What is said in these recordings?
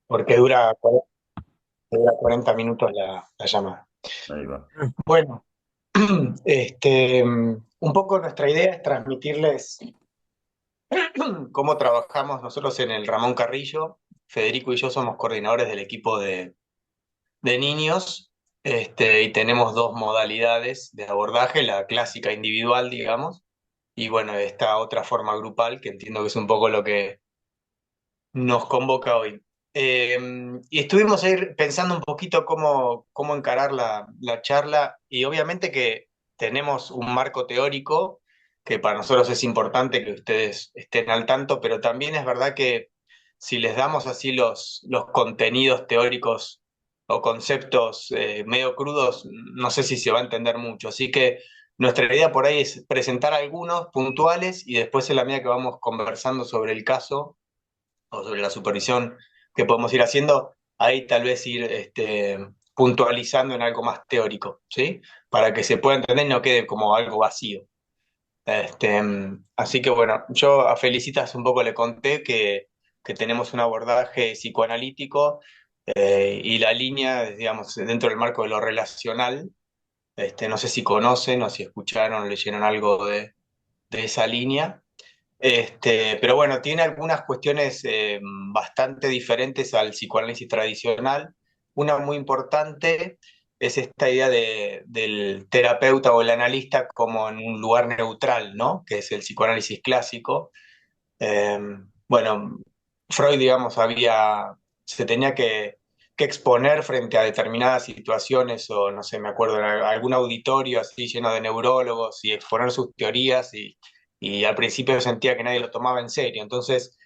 porque dura 40 minutos la llamada. Ahí va. Bueno, un poco nuestra idea es transmitirles cómo trabajamos nosotros en el Ramón Carrillo. Federico y yo somos coordinadores del equipo de niños, y tenemos dos modalidades de abordaje, la clásica individual, digamos, y bueno, esta otra forma grupal, que entiendo que es un poco lo que nos convoca hoy. Y estuvimos ahí pensando un poquito cómo encarar la charla y obviamente que tenemos un marco teórico que para nosotros es importante que ustedes estén al tanto, pero también es verdad que si les damos así los contenidos teóricos o conceptos medio crudos, no sé si se va a entender mucho. Así que nuestra idea por ahí es presentar algunos puntuales y después en la medida que vamos conversando sobre el caso o sobre la supervisión que podemos ir haciendo, ahí tal vez ir puntualizando en algo más teórico, ¿sí? Para que se pueda entender y no quede como algo vacío. Así que bueno, yo a Felicitas un poco le conté que tenemos un abordaje psicoanalítico y la línea, digamos, dentro del marco de lo relacional. No sé si conocen o si escucharon o leyeron algo de esa línea. Pero bueno, tiene algunas cuestiones bastante diferentes al psicoanálisis tradicional. Una muy importante es esta idea del terapeuta o el analista como en un lugar neutral, ¿no? Que es el psicoanálisis clásico. Eh, bueno, Freud, digamos, se tenía que exponer frente a determinadas situaciones o, no sé, me acuerdo, en algún auditorio así lleno de neurólogos y exponer sus teorías y al principio sentía que nadie lo tomaba en serio. Entonces,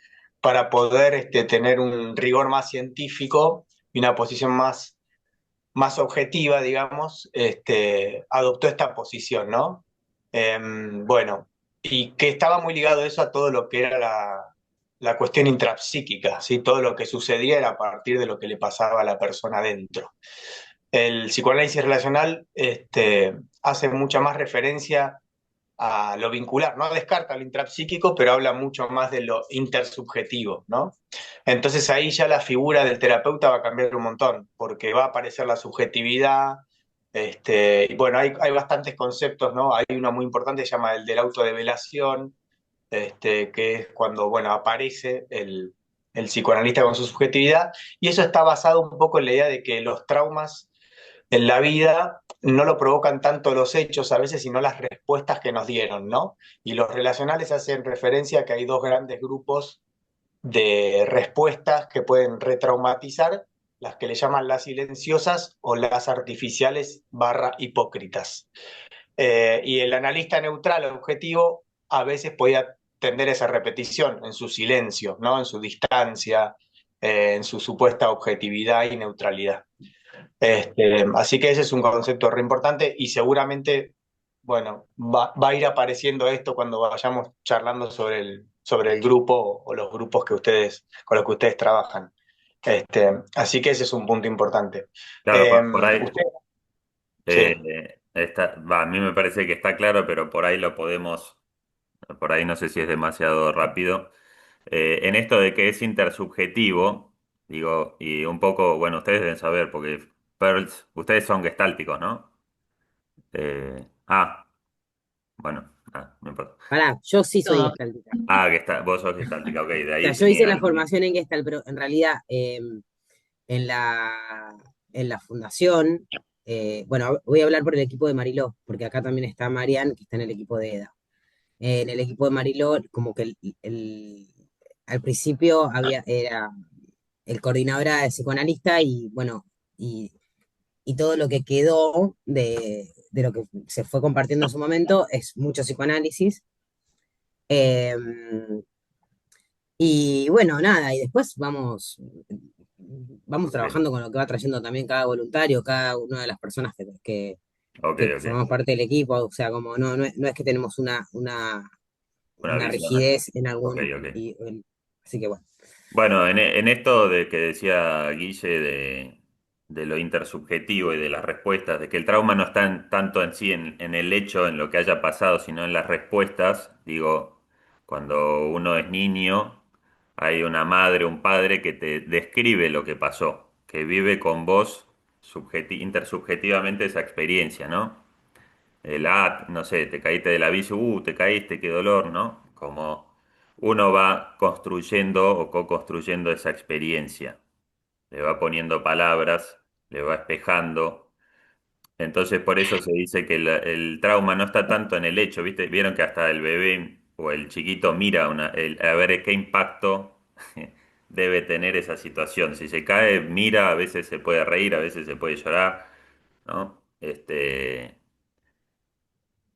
para poder tener un rigor más científico y una posición más objetiva, digamos, adoptó esta posición, ¿no? Bueno, y que estaba muy ligado eso a todo lo que era la cuestión intrapsíquica, ¿sí? Todo lo que sucedía era a partir de lo que le pasaba a la persona adentro. El psicoanálisis relacional hace mucha más referencia a lo vincular, no descarta lo intrapsíquico, pero habla mucho más de lo intersubjetivo, ¿no? Entonces ahí ya la figura del terapeuta va a cambiar un montón, porque va a aparecer la subjetividad, y bueno, hay bastantes conceptos, ¿no? Hay uno muy importante que se llama el de la autodevelación, que es cuando, bueno, aparece el psicoanalista con su subjetividad, y eso está basado un poco en la idea de que los traumas en la vida no lo provocan tanto los hechos a veces, sino las respuestas que nos dieron, ¿no? Y los relacionales hacen referencia a que hay dos grandes grupos de respuestas que pueden retraumatizar, las que le llaman las silenciosas o las artificiales barra hipócritas. Y el analista neutral objetivo a veces podía tender a esa repetición en su silencio, ¿no? En su distancia, en su supuesta objetividad y neutralidad. Así que ese es un concepto re importante y seguramente, bueno, va a ir apareciendo esto cuando vayamos charlando sobre el grupo o los grupos con los que ustedes trabajan. Así que ese es un punto importante. Claro, por ahí, Usted, sí. a mí me parece que está claro, pero por ahí lo podemos, por ahí no sé si es demasiado rápido. En esto de que es intersubjetivo, digo, y un poco, bueno, ustedes deben saber, porque Pearls, ustedes son gestálticos, ¿no? Ah, bueno, no importa. Pará, yo sí soy gestáltica. Ah, vos sos gestáltica, ok, de O sea, ahí yo hice tenía la algo. formación en Gestalt, pero en realidad en en la fundación, bueno, voy a hablar por el equipo de Mariló, porque acá también está Marian, que está en el equipo de EDA. En el equipo de Mariló, como que al principio el coordinador era el psicoanalista y bueno, y, y todo lo que quedó de lo que se fue compartiendo en su momento es mucho psicoanálisis. Eh, y bueno, nada, y después vamos Ok, trabajando con lo que va trayendo también cada voluntario, cada una de las personas ok, que ok. formamos parte del equipo, o sea, como no es que tenemos Una una visión. rigidez en Ok, algún, ok. así que bueno. Bueno, en esto de que decía Guille de lo intersubjetivo y de las respuestas, de que el trauma no está tanto en sí en el hecho, en lo que haya pasado, sino en las respuestas, digo, cuando uno es niño. hay una madre, un padre que te describe lo que pasó, que vive con vos intersubjetivamente esa experiencia, ¿no? No sé, te caíste del aviso, te caíste, qué dolor, ¿no? Como uno va construyendo o co-construyendo esa experiencia, le va poniendo palabras, le va espejando. Entonces por eso se dice que el trauma no está tanto en el hecho, ¿viste? Vieron que hasta el bebé o el chiquito mira a ver qué impacto debe tener esa situación. Si se cae, mira, a veces se puede reír, a veces se puede llorar, ¿no?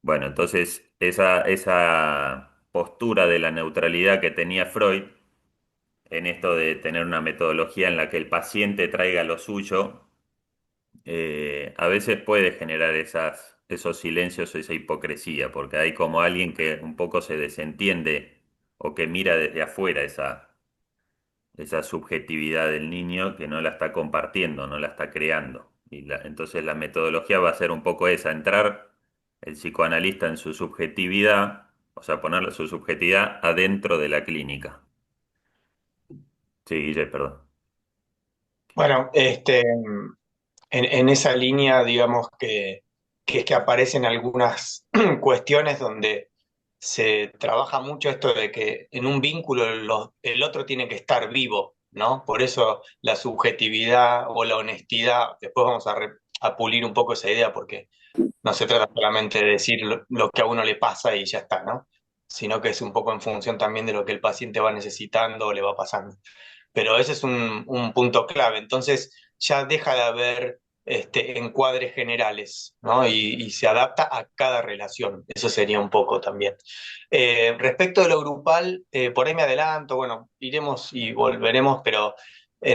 Bueno, entonces esa postura de la neutralidad que tenía Freud en esto de tener una metodología en la que el paciente traiga lo suyo, a veces puede generar esos silencios o esa hipocresía, porque hay como alguien que un poco se desentiende o que mira desde afuera esa subjetividad del niño que no la está compartiendo, no la está creando. Entonces la metodología va a ser un poco esa, entrar el psicoanalista en su subjetividad, o sea, poner su subjetividad adentro de la clínica. Sí, Guille, perdón. Bueno, en esa línea, digamos que es que aparecen algunas cuestiones donde se trabaja mucho esto de que en un vínculo el otro tiene que estar vivo, ¿no? Por eso la subjetividad o la honestidad, después vamos a pulir un poco esa idea, porque no se trata solamente de decir lo que a uno le pasa y ya está, ¿no? Sino que es un poco en función también de lo que el paciente va necesitando o le va pasando. Pero ese es un punto clave. Entonces ya deja de haber encuadres generales, ¿no? Y se adapta a cada relación. Eso sería un poco también. Respecto de lo grupal, por ahí me adelanto, bueno, iremos y volveremos, pero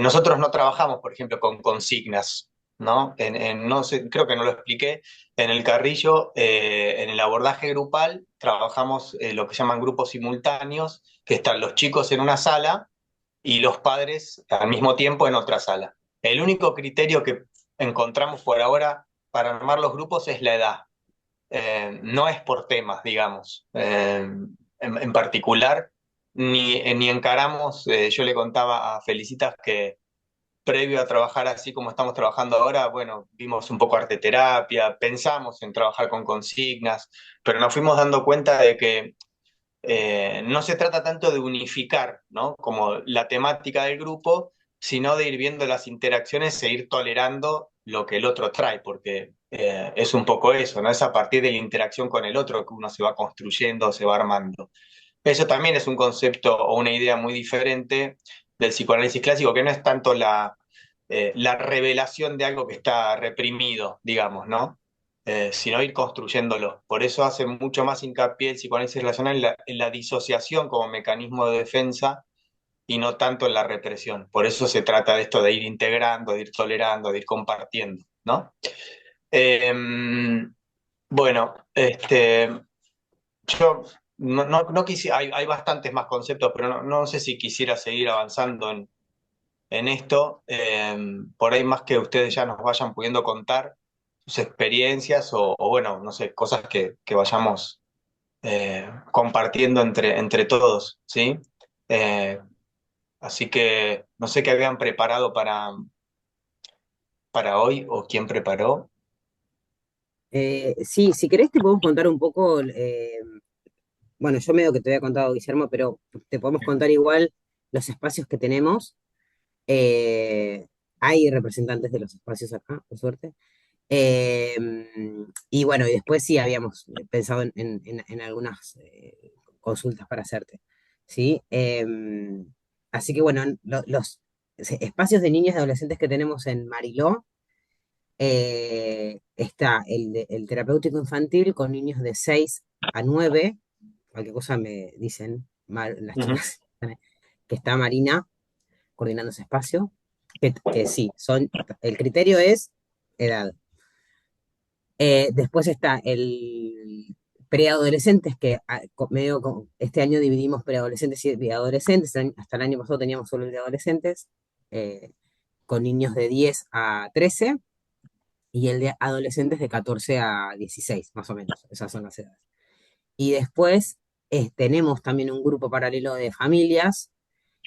nosotros no trabajamos, por ejemplo, con consignas, ¿no? No sé, creo que no lo expliqué. En el Carrillo, en el abordaje grupal, trabajamos lo que llaman grupos simultáneos, que están los chicos en una sala y los padres al mismo tiempo en otra sala. El único criterio que encontramos por ahora para armar los grupos es la edad. No es por temas, digamos, en particular, ni encaramos, yo le contaba a Felicitas que previo a trabajar así como estamos trabajando ahora, bueno, vimos un poco arte terapia, pensamos en trabajar con consignas, pero nos fuimos dando cuenta de que no se trata tanto de unificar, ¿no? Como la temática del grupo, sino de ir viendo las interacciones e ir tolerando lo que el otro trae, porque es un poco eso, ¿no? Es a partir de la interacción con el otro que uno se va construyendo, se va armando. Eso también es un concepto o una idea muy diferente del psicoanálisis clásico, que no es tanto la revelación de algo que está reprimido, digamos, ¿no? Sino ir construyéndolo. Por eso hace mucho más hincapié el psicoanálisis relacional en la disociación como mecanismo de defensa y no tanto en la represión. Por eso se trata de esto de ir integrando, de ir tolerando, de ir compartiendo, ¿no? Eh, bueno, yo no quisiera, hay bastantes más conceptos, pero no sé si quisiera seguir avanzando en esto, por ahí más que ustedes ya nos vayan pudiendo contar sus experiencias o bueno, no sé, cosas que vayamos compartiendo entre todos, ¿sí? Eh, Así que no sé qué habían preparado para hoy o quién preparó. Sí, si querés te podemos contar un poco, bueno, yo medio que te había contado, Guillermo, pero te podemos contar igual los espacios que tenemos. Eh, Hay representantes de los espacios acá, por suerte. Eh, y bueno, y después sí habíamos pensado en algunas consultas para hacerte, ¿sí? Así que bueno, los espacios de niños y adolescentes que tenemos en Mariló, está el terapéutico infantil con niños de 6 a 9, cualquier cosa me dicen las Ujú. chicas, que está Marina coordinando ese espacio, que sí, el criterio es edad. Después está el preadolescentes, que este año dividimos preadolescentes y adolescentes. Hasta el año pasado teníamos solo el de adolescentes, eh, con niños de 10 a 13 y el de adolescentes de 14 a 16 más o menos. Esas son las edades. Y después tenemos también un grupo paralelo de familias,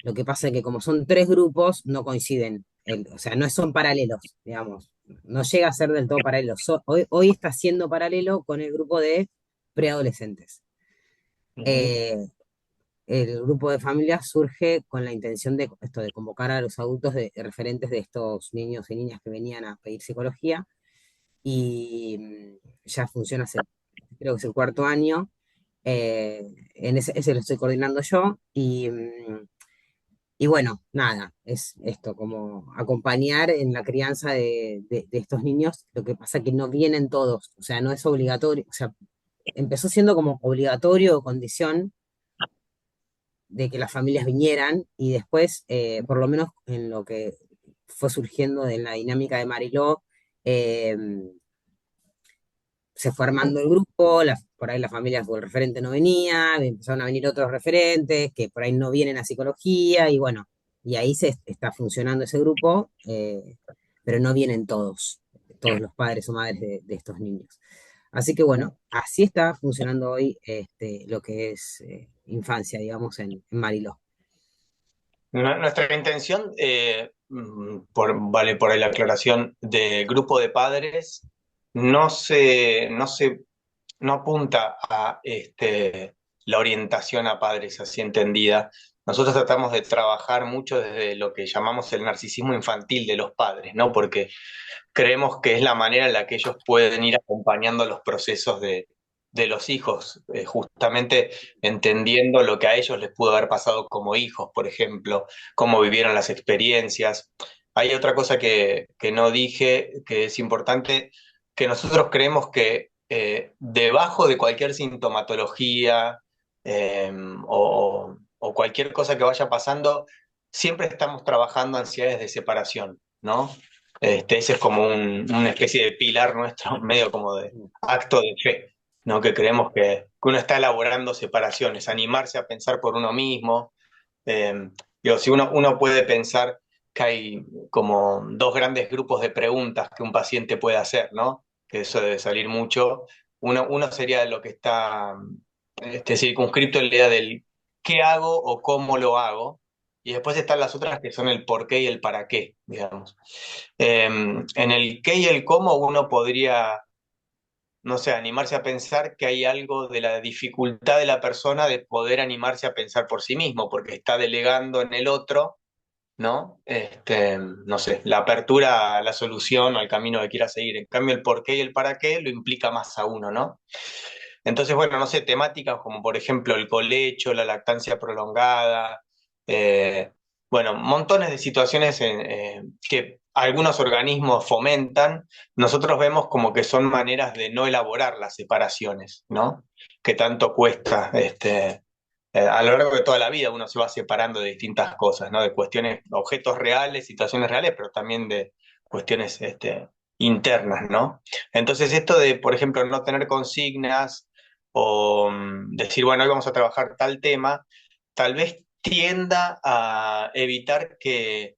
Lo que pasa es que como son tres grupos, no coinciden, o sea, no son paralelos, digamos, no llega a ser del todo paralelo. Hoy está siendo paralelo con el grupo de preadolescentes. Ujú. Eh, el grupo de familias surge con la intención de esto, de convocar a los adultos referentes de estos niños y niñas que venían a pedir psicología y ya funciona hace, creo que es el cuarto año. En ese lo estoy coordinando yo y bueno, nada, es esto, como acompañar en la crianza de estos niños. Lo que pasa es que no vienen todos, o sea, no es obligatorio, o sea, empezó siendo como obligatorio o condición de que las familias vinieran y después, por lo menos en lo que fue surgiendo de la dinámica de Mariló, eh, se fue armando el grupo, por ahí las familias o el referente no venía, empezaron a venir otros referentes que por ahí no vienen a psicología y bueno, y ahí se está funcionando ese grupo, pero no vienen todos los padres o madres de estos niños. Así que bueno, así está funcionando hoy lo que es infancia, digamos, en Mariló. Nuestra intención, vale por ahí la aclaración, de grupo de padres no apunta a la orientación a padres así entendida. Nosotros tratamos de trabajar mucho desde lo que llamamos el narcisismo infantil de los padres, ¿no? Porque creemos que es la manera en la que ellos pueden ir acompañando los procesos de los hijos, justamente entendiendo lo que a ellos les pudo haber pasado como hijos, por ejemplo, cómo vivieron las experiencias. Hay otra cosa que no dije, que es importante, que nosotros creemos que debajo de cualquier sintomatología o cualquier cosa que vaya pasando, siempre estamos trabajando ansiedades de separación, ¿no? Ese es como una especie de pilar nuestro, medio como de acto de fe, ¿no? Que creemos que uno está elaborando separaciones, animarse a pensar por uno mismo. Eh, Digo, si uno puede pensar que hay como dos grandes grupos de preguntas que un paciente puede hacer, ¿no? Que eso debe salir mucho. Uno sería lo que está circunscripto en la idea del qué hago o cómo lo hago, y después están las otras que son el por qué y el para qué, digamos. En el qué y el cómo uno podría, no sé, animarse a pensar que hay algo de la dificultad de la persona de poder animarse a pensar por sí mismo, porque está delegando en el otro, ¿no? No sé, la apertura a la solución o al camino que quiera seguir. En cambio, el por qué y el para qué lo implica más a uno, ¿no? Entonces, bueno, no sé, temáticas como por ejemplo el colecho, la lactancia prolongada, eh, bueno, montones de situaciones que algunos organismos fomentan, nosotros vemos como que son maneras de no elaborar las separaciones, ¿no? Que tanto cuesta, a lo largo de toda la vida uno se va separando de distintas cosas, ¿no? De cuestiones, objetos reales, situaciones reales, pero también de cuestiones, internas, ¿no? Entonces, esto de, por ejemplo, no tener consignas o decir, bueno, hoy vamos a trabajar tal tema, tal vez tienda a evitar que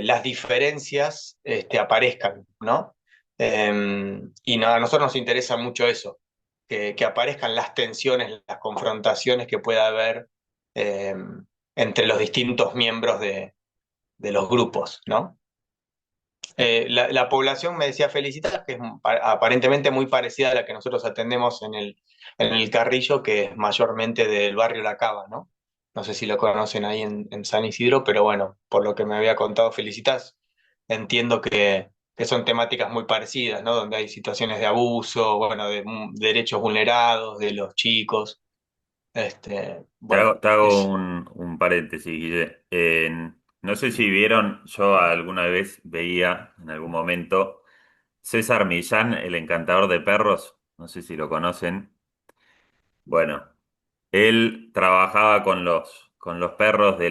las diferencias aparezcan, ¿no? Y a nosotros nos interesa mucho eso, que aparezcan las tensiones, las confrontaciones que pueda haber eh, entre los distintos miembros de los grupos, ¿no? La población, me decía Felicita, que es aparentemente muy parecida a la que nosotros atendemos en el Carrillo, que es mayormente del barrio La Cava, ¿no? No sé si lo conocen ahí en San Isidro, pero bueno, por lo que me había contado Felicitas, entiendo que son temáticas muy parecidas, ¿no? Donde hay situaciones de abuso, bueno, de derechos vulnerados de los chicos. Bueno, Te hago es... un paréntesis, Guille. No sé si vieron, yo alguna vez veía en algún momento César Millán, el encantador de perros, no sé si lo conocen. Bueno, él trabajaba con los perros de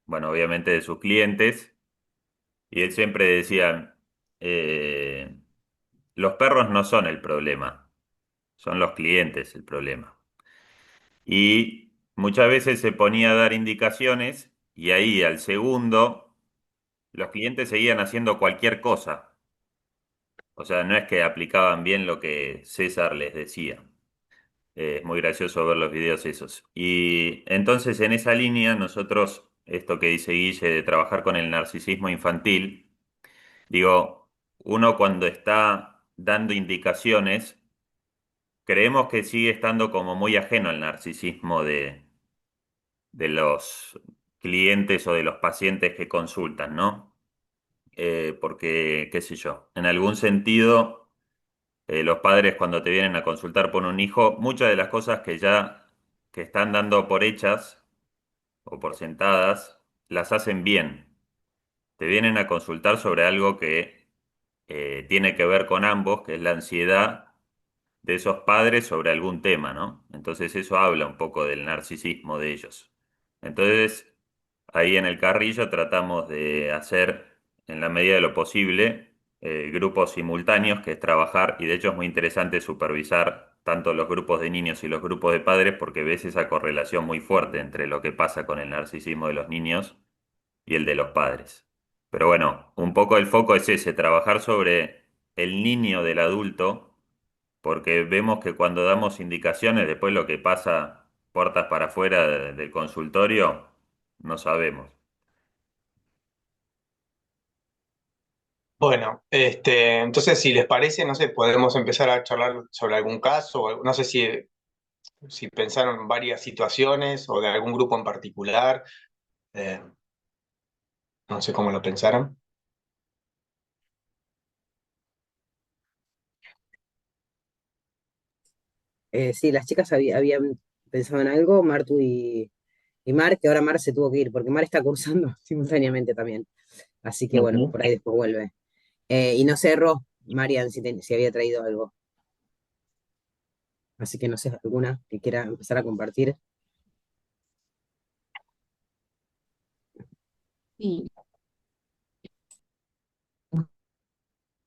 bueno, obviamente de sus clientes, y él siempre decía, eh, los perros no son el problema, son los clientes el problema. Y muchas veces se ponía a dar indicaciones y ahí al segundo los clientes seguían haciendo cualquier cosa. O sea, no es que aplicaban bien lo que César les decía. Es muy gracioso ver los videos esos. Y entonces en esa línea nosotros esto que dice Guille de trabajar con el narcisismo infantil. Digo, uno cuando está dando indicaciones, creemos que sigue estando como muy ajeno al narcisismo de los clientes o de los pacientes que consultan, ¿no? Porque, qué sé yo, en algún sentido, los padres cuando te vienen a consultar por un hijo, muchas de las cosas que están dando por hechas o por sentadas, las hacen bien. Te vienen a consultar sobre algo que tiene que ver con ambos, que es la ansiedad de esos padres sobre algún tema, ¿no? Entonces eso habla un poco del narcisismo de ellos. Entonces, ahí en el Carrillo tratamos de hacer, en la medida de lo posible, grupos simultáneos, que es trabajar, y de hecho es muy interesante supervisar tanto los grupos de niños y los grupos de padres, porque ves esa correlación muy fuerte entre lo que pasa con el narcisismo de los niños y el de los padres. Pero bueno, un poco el foco es ese, trabajar sobre el niño del adulto, porque vemos que cuando damos indicaciones, después lo que pasa puertas para afuera del consultorio, no sabemos. Bueno, entonces si les parece, no sé, podemos empezar a charlar sobre algún caso, no sé si pensaron varias situaciones o de algún grupo en particular, eh, no sé cómo lo pensaron. Sí, las chicas habían pensado en algo, Martu y Mar, que ahora Mar se tuvo que ir, porque Mar está cursando simultáneamente también. Así que bueno, Ujú. por ahí después vuelve. Y no sé, Marian, si había traído algo. Así que no sé, alguna que quiera empezar a compartir. Sí,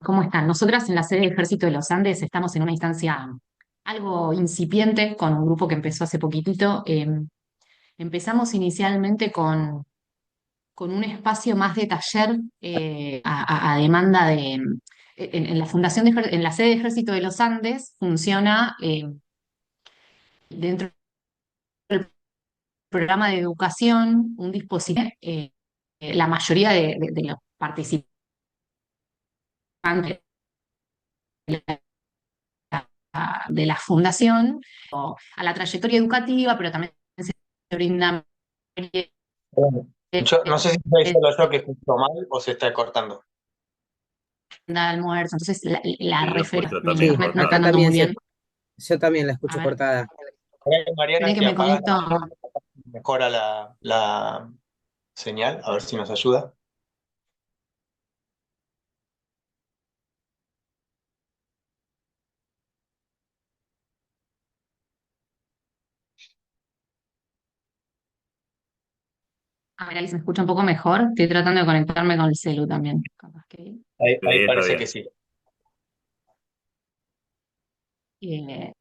¿cómo están? Nosotras en la sede del Ejército de los Andes estamos en una instancia algo incipiente con un grupo que empezó hace poquitito. Empezamos inicialmente con un espacio más de taller a demanda de... En la Fundación en la sede del Ejército de los Andes funciona dentro del programa de educación un dispositivo. La mayoría de los participantes de la fundación o a la trayectoria educativa, pero también se brinda Bueno, yo no sé si soy solo yo que escucho mal o se está cortando. almuerzo, entonces la Sí, lo referencia, escucho Sí, también no está acá cortado. andando muy también bien. yo también la A escucho ver, cortada. Mariana, esperen que si me apagas conecto. mejora la señal, a ver si nos ayuda. A ver, ahí se me escucha un poco mejor. Estoy tratando de conectarme con el celu también. Capaz que, Ahí Sí, está parece que bien. sí. eh,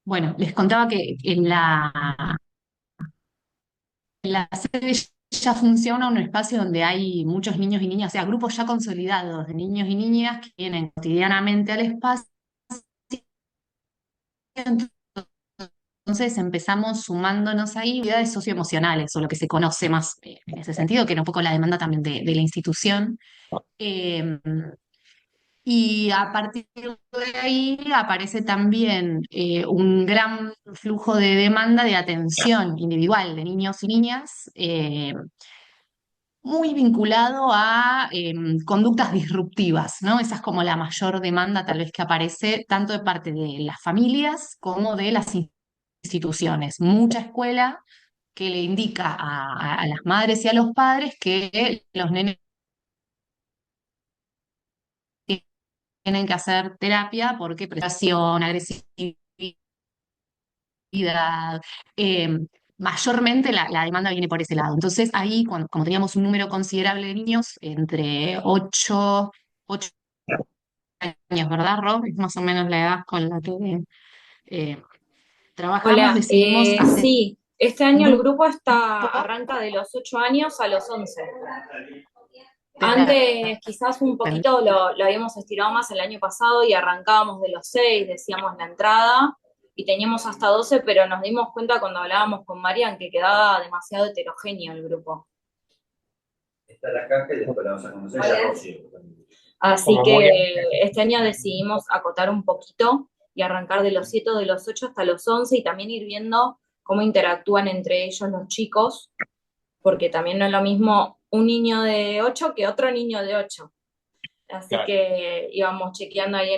bueno, les contaba que en la sede ya funciona un espacio donde hay muchos niños y niñas, o sea, grupos ya consolidados de niños y niñas que vienen cotidianamente al espacio. Entonces empezamos sumándonos ahí actividades socioemocionales, o lo que se conoce más en ese sentido, que era un poco la demanda también de la institución. Eh, y a partir de ahí aparece también un gran flujo de demanda de atención individual de niños y niñas, muy vinculado a conductas disruptivas, ¿no? Esa es como la mayor demanda tal vez que aparece tanto de parte de las familias como de las instituciones. Mucha escuela que le indica a las madres y a los padres que los nenes tienen que hacer terapia porque presión, agresividad, eh, mayormente la demanda viene por ese lado. Entonces ahí, como teníamos un número considerable de niños, entre 8 años, ¿verdad, Rob? Es más o menos la edad con la que eh, trabajamos, Hola, decidimos hacer sí, este año un el grupo grupo arranca de los 8 años a los 11. de Antes quizás un poquito lo habíamos estirado más el año pasado y arrancábamos de los 6, decíamos la entrada, y teníamos hasta 12, pero nos dimos cuenta cuando hablábamos con Marian que quedaba demasiado heterogéneo el grupo. Está la caja y después la vamos a conocer ya por sí. Así Como muy que este año decidimos acotar un poquito y arrancar de los 7 o de los 8 hasta los 11 y también ir viendo cómo interactúan entre ellos los chicos, porque también no es lo mismo un niño de 8 que otro niño de 8. Así claro. que íbamos chequeando ahí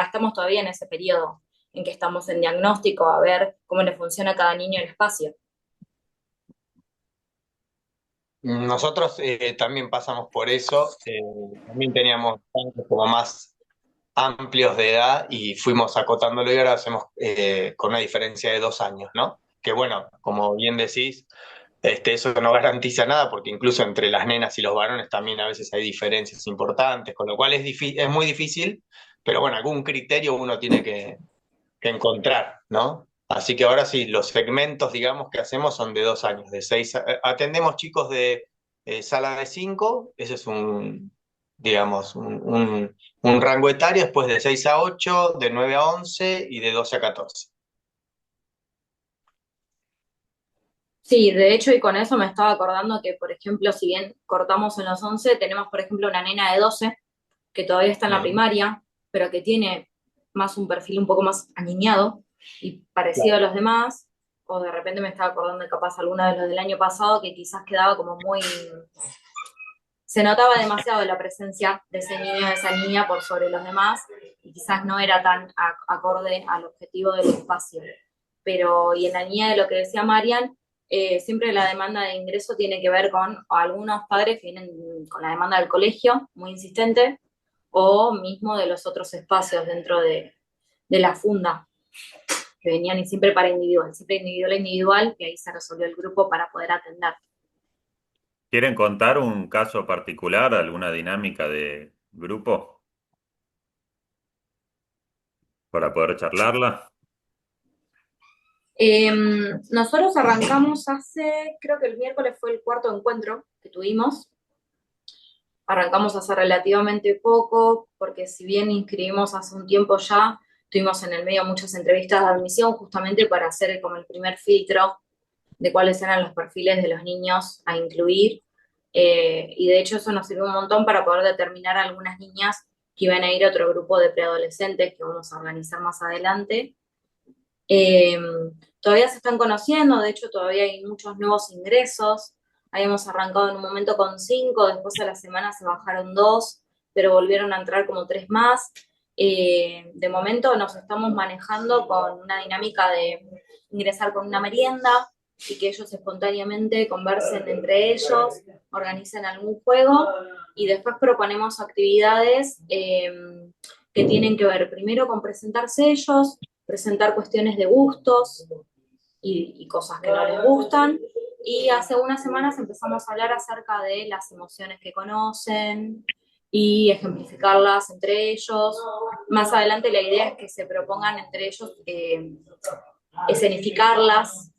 estamos todavía en ese periodo en que estamos en diagnóstico, a ver cómo le funciona a cada niño el espacio. Nosotros también pasamos por eso, también teníamos rangos como más amplios de edad y fuimos acotándolo y ahora hacemos con una diferencia de 2 años, ¿no? Que bueno, como bien decís, eso no garantiza nada porque incluso entre las nenas y los varones también a veces hay diferencias importantes, con lo cual es muy difícil, pero bueno, algún criterio uno tiene que encontrar, ¿no? Así que ahora sí, los segmentos, digamos, que hacemos son de 2 años, de 6. Atendemos chicos de sala de 5, ese es digamos, un rango etario, después de 6 a 8, de 9 a 11 y de 12 a 14. Sí, de hecho, y con eso me estaba acordando que, por ejemplo, si bien cortamos en los 11, tenemos, por ejemplo, una nena de 12 que todavía está en la Bien. primaria, pero que tiene más un perfil un poco más aniñado y parecido a los demás, o de repente me estaba acordando de capaz alguno de los del año pasado que quizás quedaba como muy... Se notaba demasiado la presencia de ese niño, de esa niña por sobre los demás, y quizás no era tan acorde al objetivo del espacio. Pero, y en la línea de lo que decía Marian, siempre la demanda de ingreso tiene que ver con algunos padres que vienen con la demanda del colegio, muy insistente, o mismo de los otros espacios dentro de la funda, que venían y siempre para individual, siempre individual, y ahí se resolvió el grupo para poder atender. ¿Quieren contar un caso particular, alguna dinámica de grupo para poder charlarla? Nosotros arrancamos creo que el miércoles fue el cuarto encuentro que tuvimos. Arrancamos hace relativamente poco, porque si bien inscribimos hace un tiempo ya, tuvimos en el medio muchas entrevistas de admisión justamente para hacer como el primer filtro de cuáles eran los perfiles de los niños a incluir. Y de hecho eso nos sirvió un montón para poder determinar a algunas niñas que iban a ir a otro grupo de preadolescentes que vamos a organizar más adelante. Eh, Todavía se están conociendo, de hecho todavía hay muchos nuevos ingresos. Habíamos arrancado en un momento con 5, después a la semana se bajaron 2, pero volvieron a entrar como 3 más. De momento nos estamos manejando con una dinámica de ingresar con una merienda y que ellos espontáneamente conversen entre ellos, organicen algún juego y después proponemos actividades que tienen que ver primero con presentarse ellos, presentar cuestiones de gustos y cosas que no les gustan. Y hace unas semanas empezamos a hablar acerca de las emociones que conocen y ejemplificarlas entre ellos. Más adelante la idea es que se propongan entre ellos escenificarlas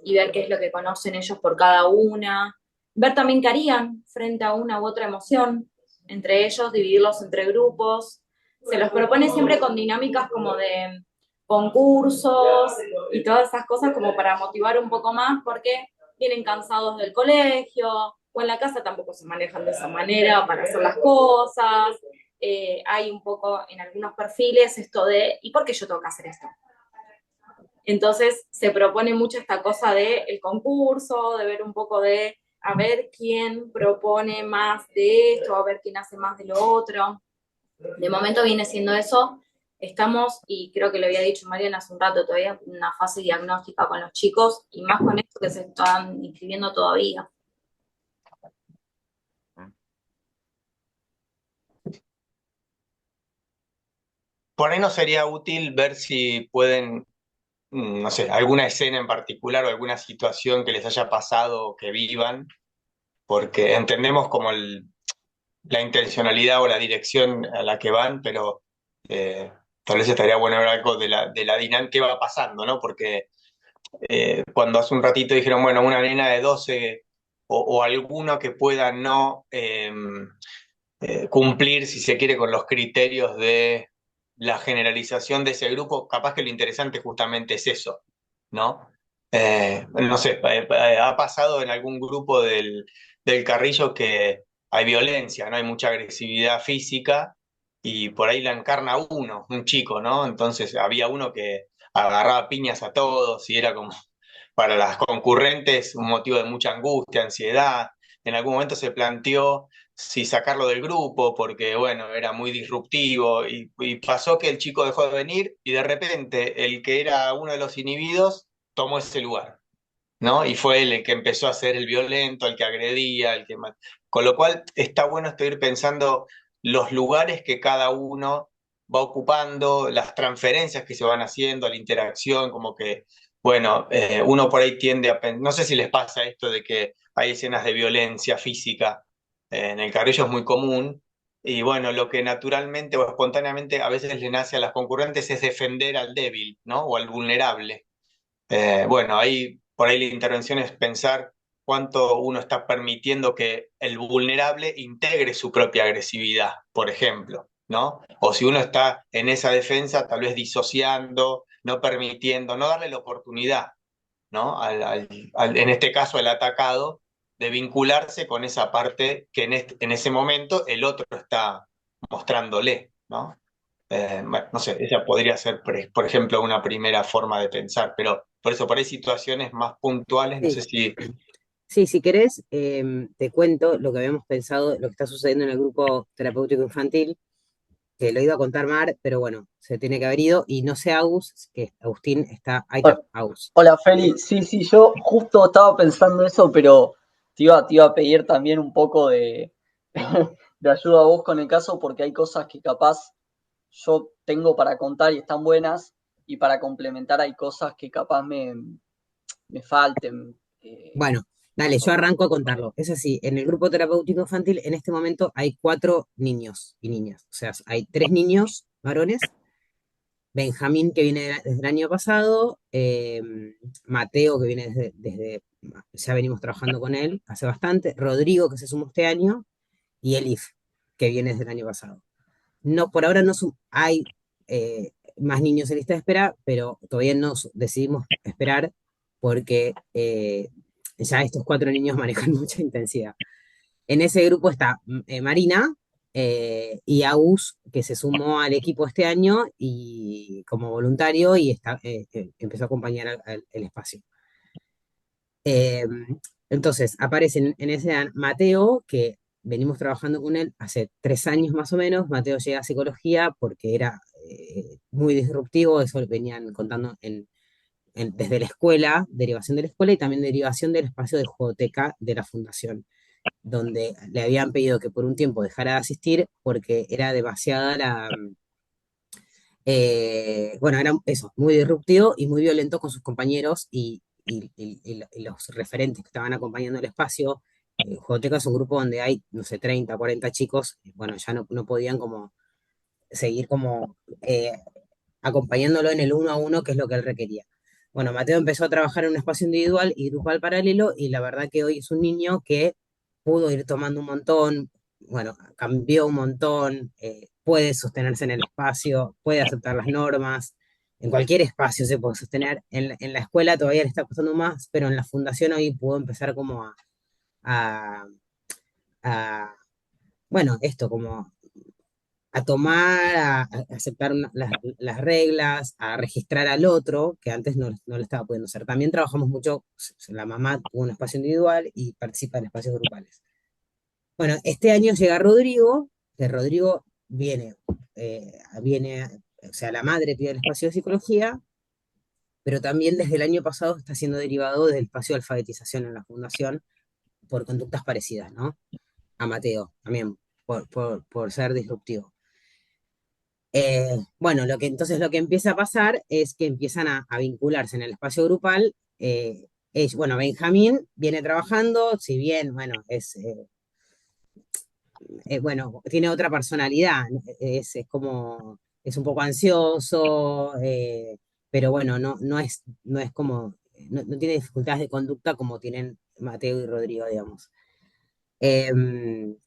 y ver qué es lo que conocen ellos por cada una. Ver también qué harían frente a una u otra emoción entre ellos, dividirlos entre grupos. Se los propone siempre con dinámicas como de concursos y todas esas cosas como para motivar un poco más porque vienen cansados del colegio o en la casa tampoco se manejan de esa manera para hacer las cosas. Hay un poco en algunos perfiles esto de ¿y por qué yo tengo que hacer esto? Entonces se propone mucho esta cosa del concurso, de ver un poco de a ver quién propone más de esto, a ver quién hace más de lo otro. De momento viene siendo eso. Estamos, y creo que lo había dicho Mariana hace un rato, todavía en una fase diagnóstica con los chicos, y más con esto que se están inscribiendo todavía. Por ahí no sería útil ver si pueden, no sé, alguna escena en particular o alguna situación que les haya pasado o que vivan, porque entendemos como la intencionalidad o la dirección a la que van, pero tal vez estaría bueno ver algo de la dinámica que va pasando, ¿no? Porque cuando hace un ratito dijeron, bueno, una nena de 12 o alguno que pueda no cumplir, si se quiere, con los criterios de la generalización de ese grupo, capaz que lo interesante justamente es eso, ¿no? No sé, ha pasado en algún grupo del Carrillo que hay violencia, ¿no? Hay mucha agresividad física y por ahí la encarna uno, un chico, ¿no? Entonces había uno que agarraba piñas a todos y era como para las concurrentes un motivo de mucha angustia, ansiedad. En algún momento se planteó si sacarlo del grupo porque, bueno, era muy disruptivo y pasó que el chico dejó de venir y de repente el que era uno de los inhibidos tomó ese lugar, ¿no? Y fue él el que empezó a ser el violento, el que agredía, el que... Con lo cual está bueno esto ir pensando los lugares que cada uno va ocupando, las transferencias que se van haciendo, la interacción, como que, bueno, uno por ahí tiende a... No sé si les pasa esto de que hay escenas de violencia física, en el Carrillo es muy común, y bueno, lo que naturalmente o espontáneamente a veces le nace a las concurrentes es defender al débil, ¿no? O al vulnerable. Bueno, ahí por ahí la intervención es pensar cuánto uno está permitiendo que el vulnerable integre su propia agresividad, por ejemplo, ¿no? O si uno está en esa defensa, tal vez disociando, no permitiendo, no darle la oportunidad, ¿no? En este caso, al atacado, de vincularse con esa parte que en ese momento el otro está mostrándole, ¿no? Bueno, no sé, esa podría ser, por ejemplo, una primera forma de pensar, pero por eso, por ahí situaciones más puntuales, no sé Sí, si... sí, si querés, te cuento lo que habíamos pensado, lo que está sucediendo en el grupo terapéutico infantil, que lo iba a contar Mar, pero bueno, se tiene que haber ido, y no sé, Agus, que Agustín está, ahí está, Agus. Hola Feli, sí, sí, yo justo estaba pensando eso, pero te iba a pedir también un poco de ayuda a vos con el caso, porque hay cosas que capaz yo tengo para contar y están buenas, y para complementar hay cosas que capaz me falten. Bueno, dale, yo arranco a contarlo. Es así, en el grupo terapéutico infantil en este momento hay 4 niños y niñas. O sea, hay 3 niños varones, Benjamín que viene desde el año pasado, Mateo que viene ya venimos trabajando con él hace bastante, Rodrigo que se sumó este año y Elif que viene desde el año pasado. No, por ahora no hay más niños en lista de espera, pero todavía no decidimos esperar porque ya estos 4 niños manejan mucha intensidad. En ese grupo está Marina y Agus, que se sumó al equipo este año y como voluntario y empezó a acompañar el espacio. Eh, entonces, aparece en ese Mateo, que venimos trabajando con él hace 3 años más o menos. Mateo llega a psicología porque era muy disruptivo, eso lo venían contando desde la escuela, derivación de la escuela y también derivación del espacio de jugoteca de la fundación, donde le habían pedido que por un tiempo dejara de asistir porque era demasiada bueno, era eso, muy disruptivo y muy violento con sus compañeros y los referentes que estaban acompañando el espacio. Jugoteca es un grupo donde hay, no sé, 30, 40 chicos, bueno, ya no podían como seguir como acompañándolo en el uno a uno, que es lo que él requería. Bueno, Mateo empezó a trabajar en un espacio individual y grupal paralelo y la verdad que hoy es un niño que pudo ir tomando un montón, bueno, cambió un montón, puede sostenerse en el espacio, puede aceptar las normas, en cualquier espacio se puede sostener. En la escuela todavía le está costando más, pero en la fundación hoy pudo empezar como a, a bueno, esto, como a tomar, a aceptar las reglas, a registrar al otro, que antes no lo estaba pudiendo hacer. También trabajamos mucho, la mamá tuvo un espacio individual y participa en espacios grupales. Bueno, este año llega Rodrigo, que Rodrigo o sea, la madre pide el espacio de psicología, pero también desde el año pasado está siendo derivado del espacio de alfabetización en la fundación por conductas parecidas, ¿no? A Mateo, también, por ser disruptivo. Bueno, entonces lo que empieza a pasar es que empiezan a vincularse en el espacio grupal. Bueno, Benjamín viene trabajando, si bien, bueno, bueno, tiene otra personalidad, es un poco ansioso, pero bueno, no es como, no tiene dificultades de conducta como tienen Mateo y Rodrigo, digamos. Em,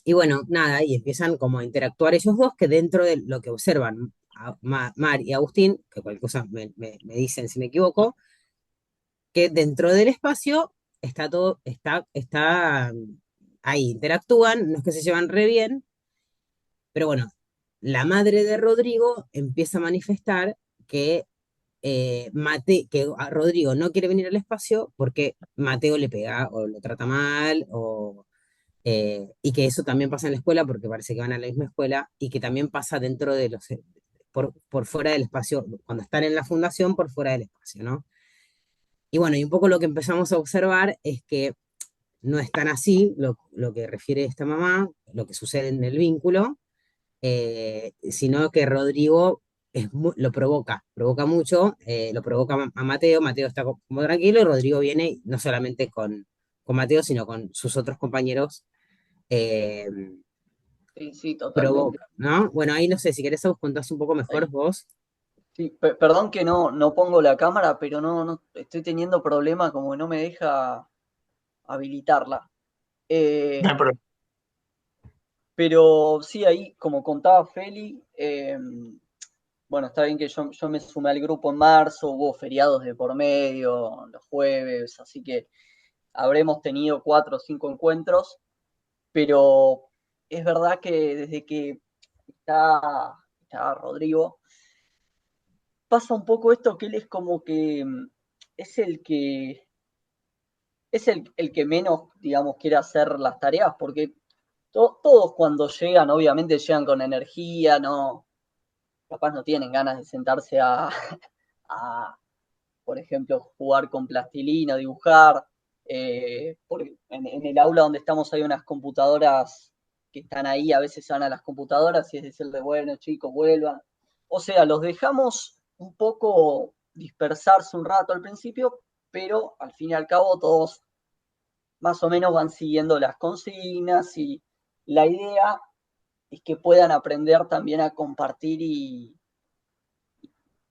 Y bueno, nada, y empiezan como a interactuar ellos dos, que dentro de lo que observan Mar y Agustín, que cualquier cosa me dicen si me equivoco, que dentro del espacio está todo, está ahí, interactúan, no es que se llevan re bien, pero bueno, la madre de Rodrigo empieza a manifestar que, que a Rodrigo no quiere venir al espacio porque Mateo le pega o lo trata mal, y que eso también pasa en la escuela porque parece que van a la misma escuela, y que también pasa dentro de por fuera del espacio, cuando están en la fundación, por fuera del espacio, ¿no? Y bueno, y un poco lo que empezamos a observar es que no es tan así lo que refiere esta mamá, lo que sucede en el vínculo, sino que Rodrigo lo provoca mucho, lo provoca a Mateo. Mateo está como tranquilo y Rodrigo viene no solamente con Mateo, sino con sus otros compañeros, eh, Sí, sí, totalmente. provoca, ¿no? Bueno, ahí no sé, si querés vos contás un poco mejor Ahí. vos. Sí, perdón que no pongo la cámara, pero no estoy teniendo problemas como que no me deja habilitarla. No Eh, hay problema. pero sí, ahí, como contaba Feli, bueno, está bien que yo me sumé al grupo en marzo, hubo feriados de por medio, los jueves, así que habremos tenido 4 o 5 encuentros, pero es verdad que desde que está Rodrigo, pasa un poco esto que él es como que es el que menos, digamos, quiere hacer las tareas, porque todos cuando llegan, obviamente llegan con energía, no, capaz no tienen ganas de sentarse a por ejemplo, jugar con plastilina, dibujar. En el aula donde estamos hay unas computadoras que están ahí, a veces van a las computadoras y es decirle, bueno, chicos, vuelvan. O sea, los dejamos un poco dispersarse un rato al principio, pero al fin y al cabo todos más o menos van siguiendo las consignas y la idea es que puedan aprender también a compartir y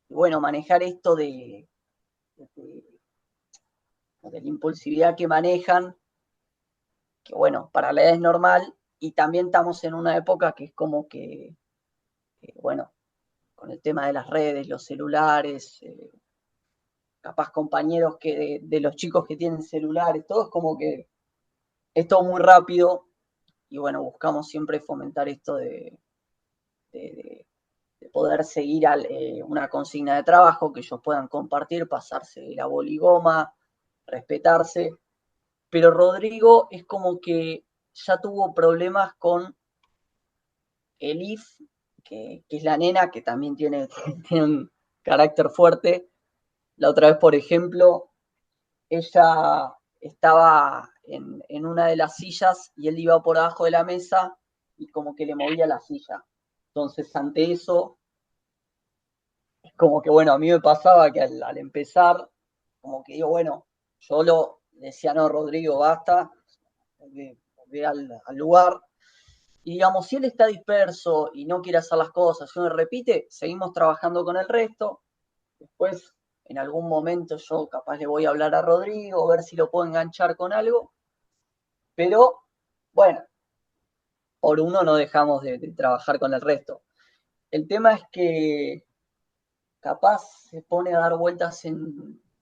bueno, manejar esto de, de la impulsividad que manejan, que bueno, para la edad es normal, y también estamos en una época que es como bueno, con el tema de las redes, los celulares, capaz compañeros que de los chicos que tienen celulares, todo es como que es todo muy rápido, y bueno, buscamos siempre fomentar esto de, de poder seguir una consigna de trabajo, que ellos puedan compartir, pasarse la boligoma, respetarse, pero Rodrigo es como que ya tuvo problemas con Elif, que es la nena, que también tiene un carácter fuerte. La otra vez, por ejemplo, ella estaba en una de las sillas y él iba por abajo de la mesa y como que le movía la silla. Entonces, ante eso, es como que, bueno, a mí me pasaba que al empezar, como que digo, bueno, yo le decía, no, Rodrigo, basta, volví al lugar. Y digamos, si él está disperso y no quiere hacer las cosas, si uno repite, seguimos trabajando con el resto. Después, en algún momento, yo capaz le voy a hablar a Rodrigo, ver si lo puedo enganchar con algo. Pero, bueno, por uno no dejamos de trabajar con el resto. El tema es que capaz se pone a dar vueltas